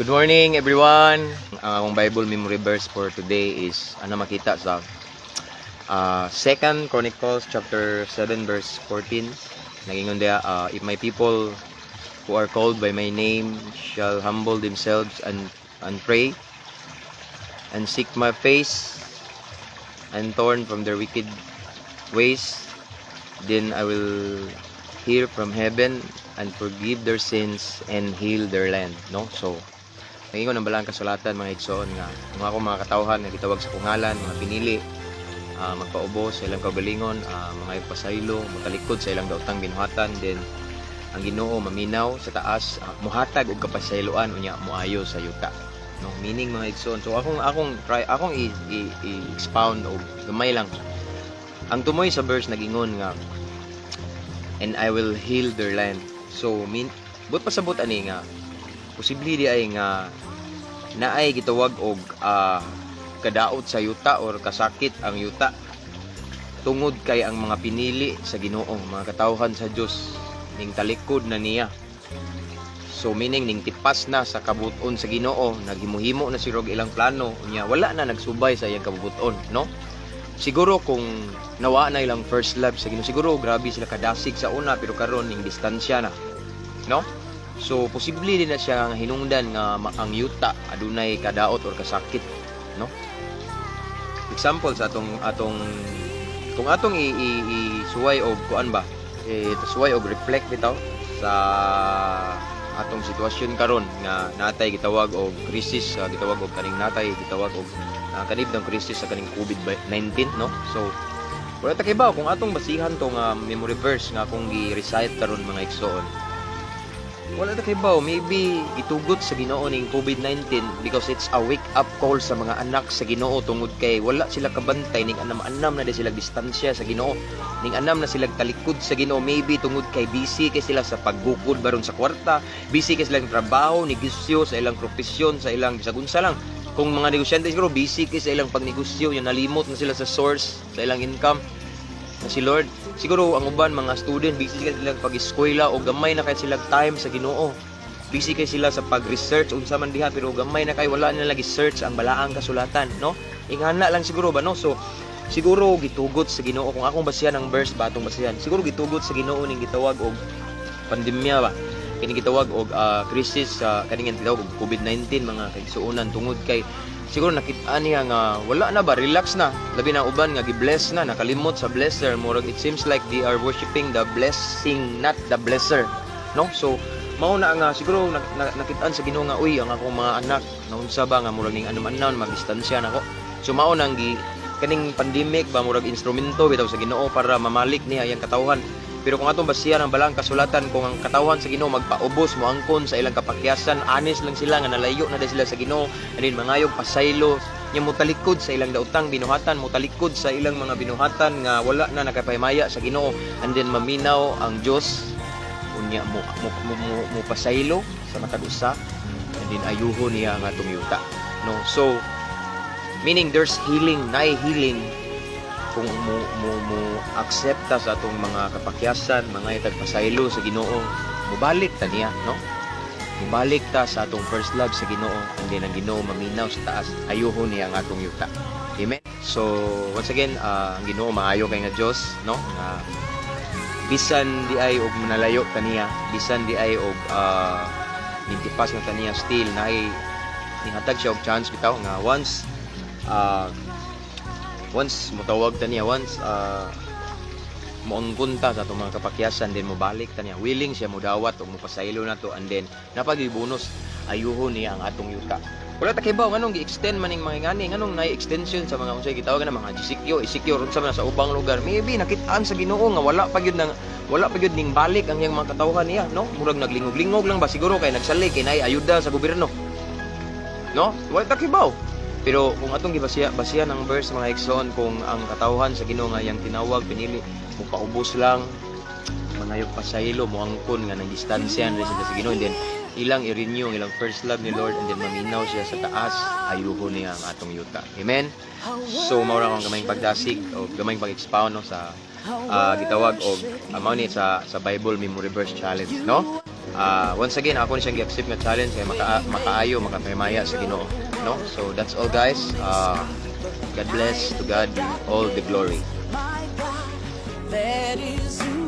Good morning everyone. Ang Bible memory verse for today is makita sa 2 Chronicles chapter 7 verse 14. Nagingon dia, if my people who are called by my name shall humble themselves and pray and seek my face and turn from their wicked ways, then I will hear from heaven and forgive their sins and heal their land. No? So ngayon ang balang kasulatan mga igsoon nga kung ako mga katawhan nga gitawag sa kungalan, mga pinili, magpaubos sa ilang kaugalingon, mga ipasaylo, matalikod sa ilang daotang binuhatan, then ang Ginoo maminaw sa taas, muhatag og kapasayloan unya moayo sa yuta. No, meaning mga igsoon. So akong i-expound og gamay lang. Ang tumoy sa verse nagingon nga and I will heal their land. So but pasabot ani nga posible di ay nga naay gitawag og kadaot sa yuta or kasakit ang yuta tungod kay ang mga pinili sa Ginoo, mga katawhan sa Dios ning talikod na niya. So meaning ning tipas na sa kabuton sa Ginoo, naghimuhimo na sirog ilang plano unya wala na nagsubay sa iyang kabuton, no? Siguro kung nawa na ilang first love sa Ginoo, siguro grabe sila kadasig sa una pero karon ning distansya na, no? So posible din na siya hinungdan nga ang yuta adunay kadaot or kasakit, no? Example sa atong kung atong suway og kuan ba, suway og reflect bitaw sa atong sitwasyon karon nga natay gitawag og krisis, gitawag og kaning natay gitawag og kanib ng krisis sa kaning COVID-19, no? So wala ta kay ba kung atong basihan tong memory verse nga kung gi-recite karon mga igsoon, wala na kay bao, maybe itugot sa Ginoo ning COVID-19 because it's a wake up call sa mga anak sa Ginoo tungod kay wala sila kabantay ning anam-anam na di sila distansya sa Ginoo, ning anam na sila talikod sa Ginoo, maybe tungod kay busy kay sila sa pagbukod baron sa kwarta, busy kay silang trabaho, negosyo sa ilang profesyon, sa ilang bisagunsa lang. Kung mga negosyante siguro busy kay sa ilang pagnegosyo, yung nalimot na sila sa source sa ilang income na si Lord. Siguro ang uban mga student busy sila pag-eskwela o gamay na kay sila time sa Ginoo. Busy kay sila sa pag-research unsa man diha pero gamay na kay wala na lagi search ang balaang kasulatan, no? Ingana lang siguro ba, no? So siguro gitugot sa Ginoo kung akong basihan ang verse ba atong basihan. Siguro gitugot sa Ginoo ning gitawag og pandemya ba. Kini gitawag og crisis sa kaning gitawag og COVID-19 mga kaigsuonan tungod kay siguro nakita niya nga wala na ba, relax na, labi na uban nga gi-bless na, nakalimot sa blesser, murag it seems like they are worshiping the blessing not the blesser, no? So mao na nga siguro nakitaan sa Ginoo nga uy ang akong mga anak naunsa ba nga murag ning anam-anon magdistansya nako. So mao nang kaning pandemic ba murag instrumento bitaw sa Ginoo para mamalik niya iyang katawhan. Pero kung atong basihan ang balang kasulatan, kung ang katawhan sa Ginoo magpaubos mo angkon sa ilang kapakyasan, honest lang sila nga nalayo na sila sa Ginoo, and then mangayog pasaylo nya mutalikod sa ilang daotang binuhatan, mutalikod sa ilang mga binuhatan nga wala na nakapahimaya sa Ginoo, and then maminaw ang Dios unya mo pasaylo sa matagusa, and then ayuhon niya ang atong yuta, no? So meaning there's healing, healing kung mo aksepta sa atong mga kapakyasan, mga itagpasaylo sa Ginoo, mubalik ta niya, no? Mubalik ta sa atong first love sa Ginoo, and then ang Ginoo maminaw sa taas, ayuhon niya ang atong yuta. Amen. So once again, ang Ginoo maayo kay nga Dios, no? Bisan di ay og manalayo kaniya, bisan di ay og mintipas nga kaniya, still naay nihatag siya og chance bitaw nga once mutawag ta niya, once moangkunta sa itong mga kapakyasan, then mobalik ta niya, willing siya mudawat o mupasaylo na to, and then napag-ibonus ayuhon niya ang atong yuta. Wala ta kay ba nganong gi-extend maning mga ngani, nganong na-extension sa mga unsay gitawag na mga secure unsa man sa ubang lugar, maybe nakitaan sa Ginoo nga wala pa gyud ning balik ang iyang mga katawhan niya, no? Murag naglingog-lingog lang ba siguro kay nagsali kay naay ayuda sa gobyerno, no? Wala ta kay ba. Pero kung atong basihan ng verse mga igsoon, kung ang katawhan sa Ginoo nga yang tinawag pinili mo paubos lang manayog pasaylo mo angkon nga nang distansya na sila sa Ginoo, and then ilang i-renew ilang first love ni Lord, and then maminaw siya sa taas, ayuhon niya ang atong yuta. Amen. So mao ra ang gamayng pagdasig o gamayng pag-expound, no, sa gitawag og mao ni sa Bible memory verse challenge, no? Once again, ako na siyang gi-accept nga challenge kay makaayo, makapahimaya sa Ginoo, no? So that's all guys. God bless, to God all the glory. That is you.